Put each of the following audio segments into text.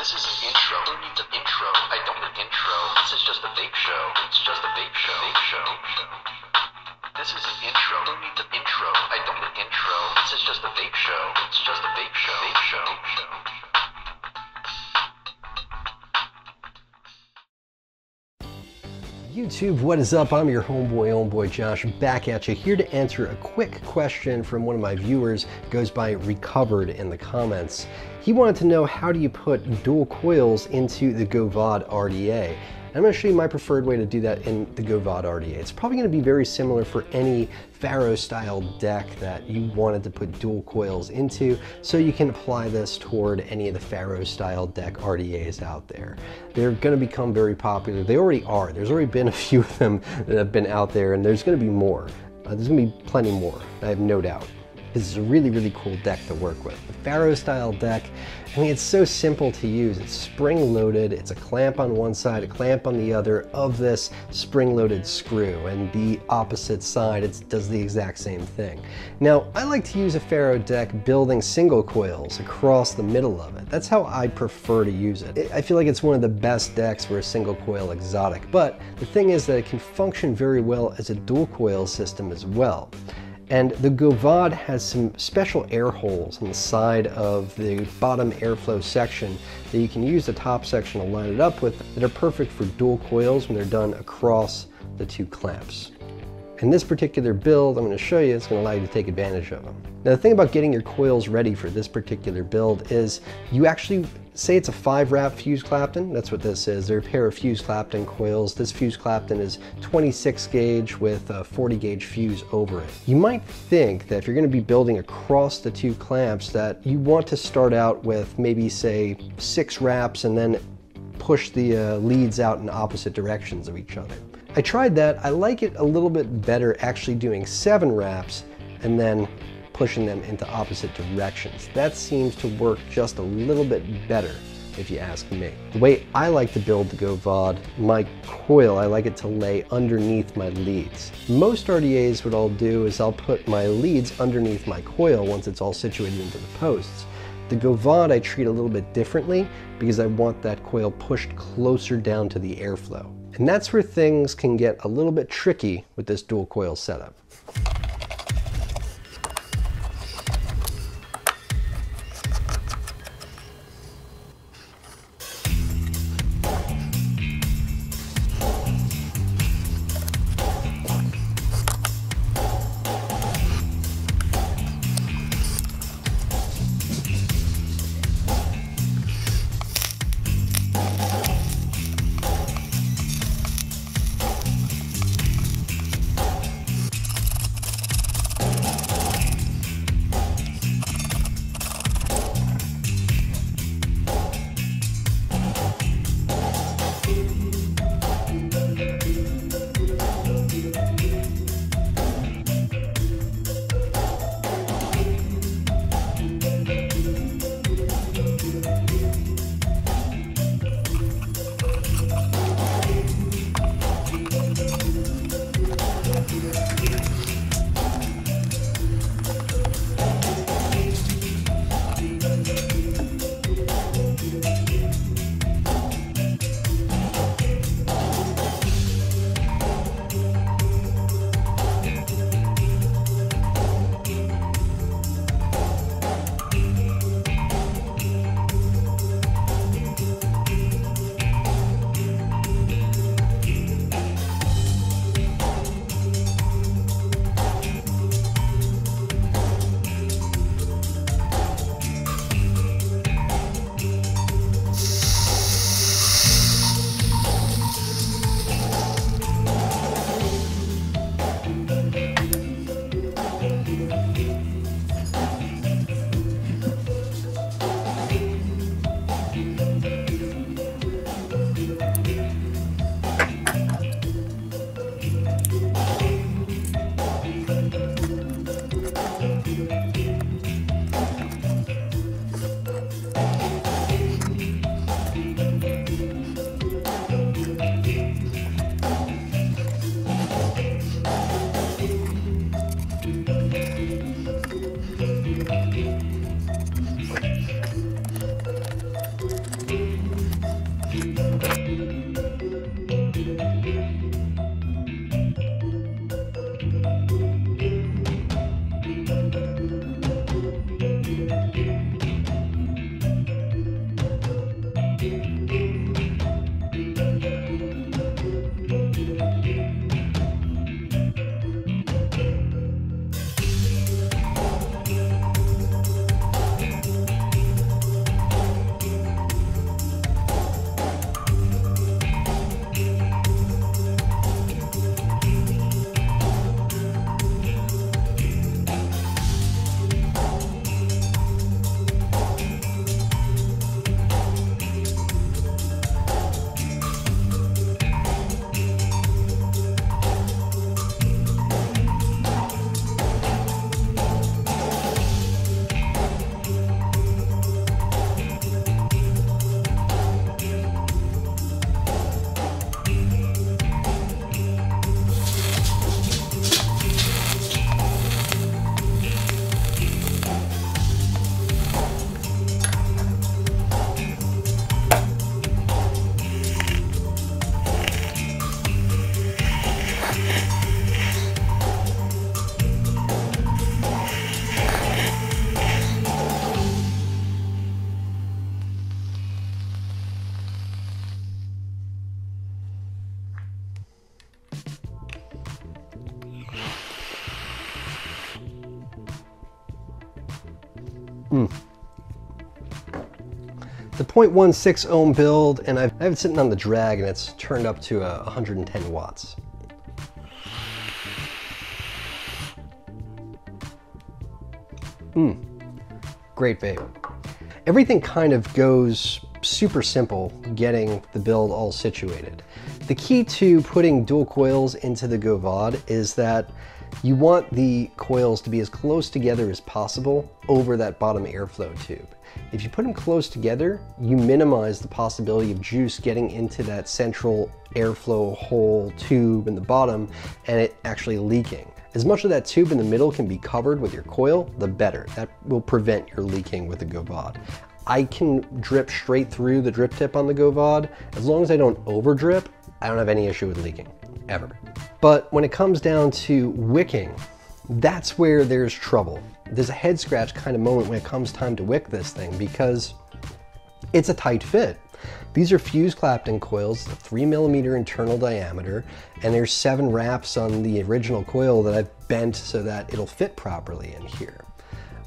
This is an intro. Who needs an intro? I don't need an intro. This is just a vape show. It's just a vape show. Vape show. This is an intro. Who needs an intro? I don't need an intro. This is just a vape show. It's just a vape show. Vape show. YouTube, what is up? I'm your homeboy Josh, back at you, here to answer a quick question from one of my viewers. It goes by Recovered in the comments. He wanted to know, how do you put dual coils into the Govad RDA? I'm going to show you my preferred way to do that in the Govad RDA. It's probably going to be very similar for any Pharaoh style deck that you wanted to put dual coils into, so you can apply this toward any of the Pharaoh style deck RDAs out there. They're going to become very popular. They already are. There's already been a few of them that have been out there, and there's going to be more. There's going to be plenty more, I have no doubt. This is a really cool deck to work with. The Pharaoh style deck, I mean, it's so simple to use. It's spring loaded. It's a clamp on one side, a clamp on the other of this spring loaded screw, and the opposite side, it does the exact same thing. Now, I like to use a Pharaoh deck building single coils across the middle of it. That's how I prefer to use it. I feel like it's one of the best decks for a single coil exotic, but the thing is that it can function very well as a dual coil system as well. And the Govad has some special air holes on the side of the bottom airflow section that you can use the top section to line it up with, that are perfect for dual coils when they're done across the two clamps. In this particular build, I'm going to show you, it's going to allow you to take advantage of them. Now, the thing about getting your coils ready for this particular build is you actually, say it's a 5-wrap fused clapton, that's what this is. They're a pair of fused clapton coils. This fused clapton is 26 gauge with a 40 gauge fuse over it. You might think that if you're going to be building across the two clamps that you want to start out with maybe, say, 6 wraps and then push the leads out in opposite directions of each other. I tried that. I like it a little bit better actually doing 7 wraps and then pushing them into opposite directions. That seems to work just a little bit better, if you ask me. The way I like to build the Govad, my coil, I like it to lay underneath my leads. Most RDAs, what I'll do is I'll put my leads underneath my coil once it's all situated into the posts. The Govad I treat a little bit differently because I want that coil pushed closer down to the airflow. And that's where things can get a little bit tricky with this dual coil setup. The 0.16 ohm build, and I have it sitting on the drag, and it's turned up to 110 watts. Great vape. Everything kind of goes super simple getting the build all situated. The key to putting dual coils into the Govad is that you want the coils to be as close together as possible over that bottom airflow tube. If you put them close together, you minimize the possibility of juice getting into that central airflow hole tube in the bottom and it actually leaking. As much of that tube in the middle can be covered with your coil, the better. That will prevent your leaking with the Govad. I can drip straight through the drip tip on the Govad. As long as I don't over drip, I don't have any issue with leaking, ever. But when it comes down to wicking, that's where there's trouble. There's a head scratch kind of moment when it comes time to wick this thing because it's a tight fit. These are fused clapton coils, 3mm internal diameter, and there's 7 wraps on the original coil that I've bent so that it'll fit properly in here.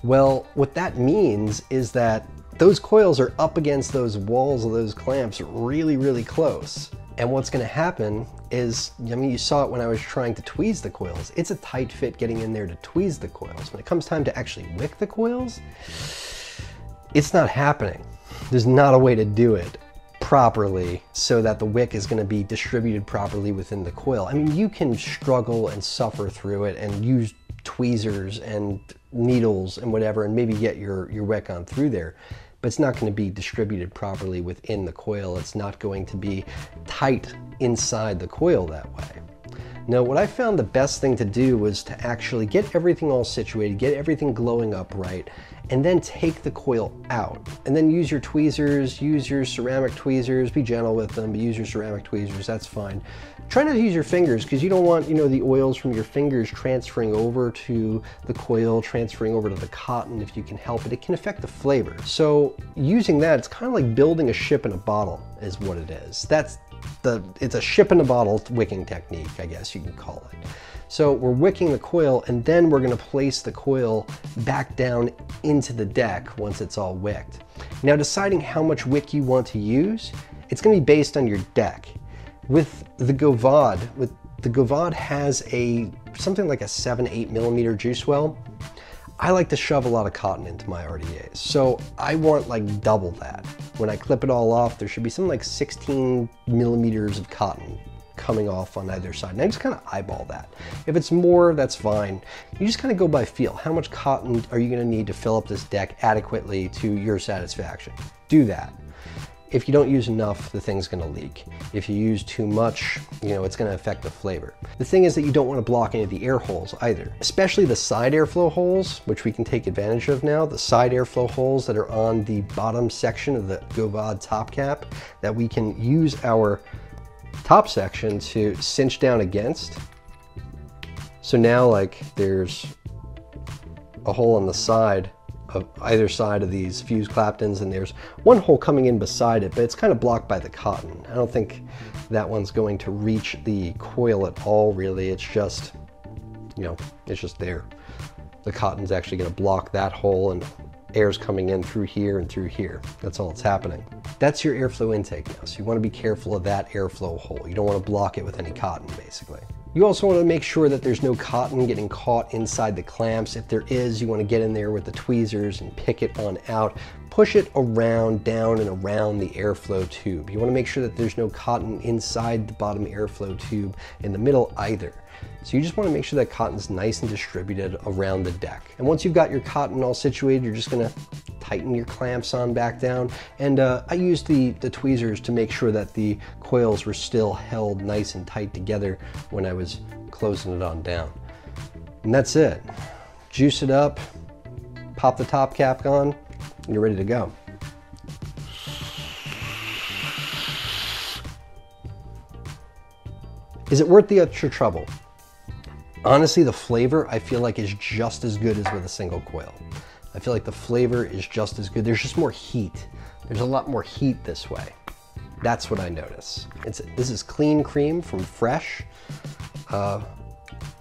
Well, what that means is that those coils are up against those walls of those clamps really, really close. And what's going to happen is, I mean, you saw it when I was trying to tweeze the coils. It's a tight fit getting in there to tweeze the coils. When it comes time to actually wick the coils, it's not happening. There's not a way to do it properly so that the wick is going to be distributed properly within the coil. I mean, you can struggle and suffer through it and use tweezers and needles and whatever and maybe get your wick on through there, but it's not going to be distributed properly within the coil. It's not going to be tight inside the coil that way. Now, what I found the best thing to do was to actually get everything all situated, get everything glowing up right, and then take the coil out. And then use your tweezers, use your ceramic tweezers, be gentle with them, but use your ceramic tweezers, that's fine. Try not to use your fingers because you don't want, the oils from your fingers transferring over to the coil, transferring over to the cotton if you can help it. It can affect the flavor. So using that, it's kind of like building a ship in a bottle is what it is. It's a ship in a bottle wicking technique, I guess you can call it. So we're wicking the coil and then we're going to place the coil back down into the deck once it's all wicked. Now, deciding how much wick you want to use, it's going to be based on your deck. With the Govad has something like a 7-8mm juice well. I like to shove a lot of cotton into my RDAs, so I want like double that. When I clip it all off, there should be something like 16mm of cotton coming off on either side. And I just kind of eyeball that. If it's more, that's fine. You just kind of go by feel. How much cotton are you going to need to fill up this deck adequately to your satisfaction? Do that. If you don't use enough, the thing's going to leak. If you use too much, it's going to affect the flavor. The thing is that you don't want to block any of the air holes either, especially the side airflow holes, which we can take advantage of now. The side airflow holes that are on the bottom section of the Govad top cap that we can use our top section to cinch down against. So now, like, there's a hole on the side of either side of these fused claptons, and there's one hole coming in beside it, but it's kind of blocked by the cotton. I don't think that one's going to reach the coil at all, really. It's just, it's just there. The cotton's actually going to block that hole, and air's coming in through here and through here. That's all that's happening. That's your airflow intake now, so you want to be careful of that airflow hole. You don't want to block it with any cotton, basically. You also want to make sure that there's no cotton getting caught inside the clamps. If there is, you want to get in there with the tweezers and pick it on out. Push it around, down and around the airflow tube. You want to make sure that there's no cotton inside the bottom airflow tube in the middle either. So you just want to make sure that cotton's nice and distributed around the deck. And once you've got your cotton all situated, you're just going to tighten your clamps on back down. And I used the tweezers to make sure that the coils were still held nice and tight together when I was closing it on down. And that's it. Juice it up, pop the top cap on, and you're ready to go. Is it worth the extra trouble? Honestly, the flavor I feel like is just as good as with a single coil. I feel like the flavor is just as good. There's just more heat. There's a lot more heat this way. That's what I notice. This is clean cream from Fresh.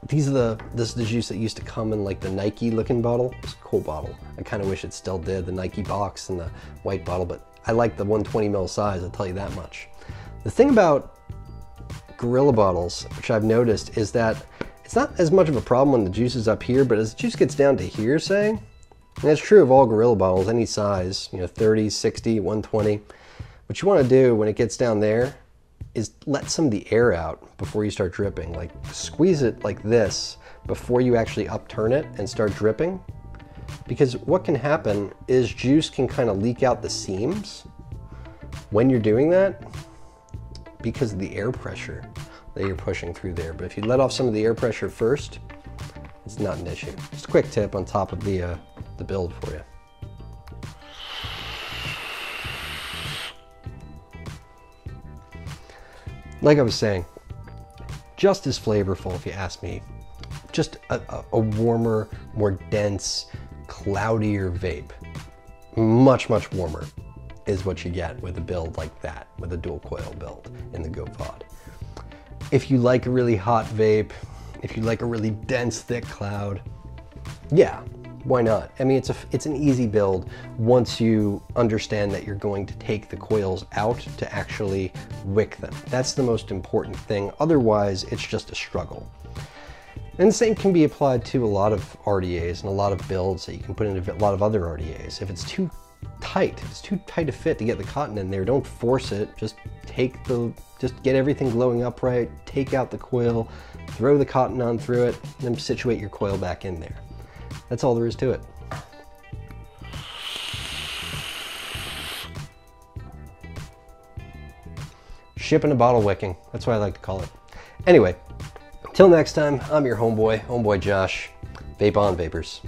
This is the juice that used to come in like the Nike looking bottle. It's a cool bottle. I kind of wish it still did, the Nike box and the white bottle, but I like the 120 ml size, I'll tell you that much. The thing about Gorilla bottles, which I've noticed, is that it's not as much of a problem when the juice is up here, but as the juice gets down to here, say, and that's true of all Gorilla bottles, any size, you know, 30, 60, 120. What you want to do when it gets down there is let some of the air out before you start dripping. Like squeeze it like this before you actually upturn it and start dripping. Because what can happen is juice can kind of leak out the seams when you're doing that because of the air pressure that you're pushing through there. But if you let off some of the air pressure first, it's not an issue. Just a quick tip on top of the build for you. Like I was saying, just as flavorful if you ask me. Just a warmer, more dense, cloudier vape. Much, much warmer is what you get with a build like that, with a dual coil build in the Govad. If you like a really hot vape, if you like a really dense, thick cloud, yeah, why not? I mean, it's an easy build once you understand that you're going to take the coils out to actually wick them. That's the most important thing. Otherwise, it's just a struggle. And the same can be applied to a lot of RDAs and a lot of builds that you can put into a lot of other RDAs. If it's too tight, if it's too tight a fit to get the cotton in there, don't force it. Just get everything glowing upright, take out the coil, throw the cotton on through it, and then situate your coil back in there. That's all there is to it. Shipping a bottle wicking. That's what I like to call it. Anyway, till next time, I'm your homeboy Josh. Vape on, vapors.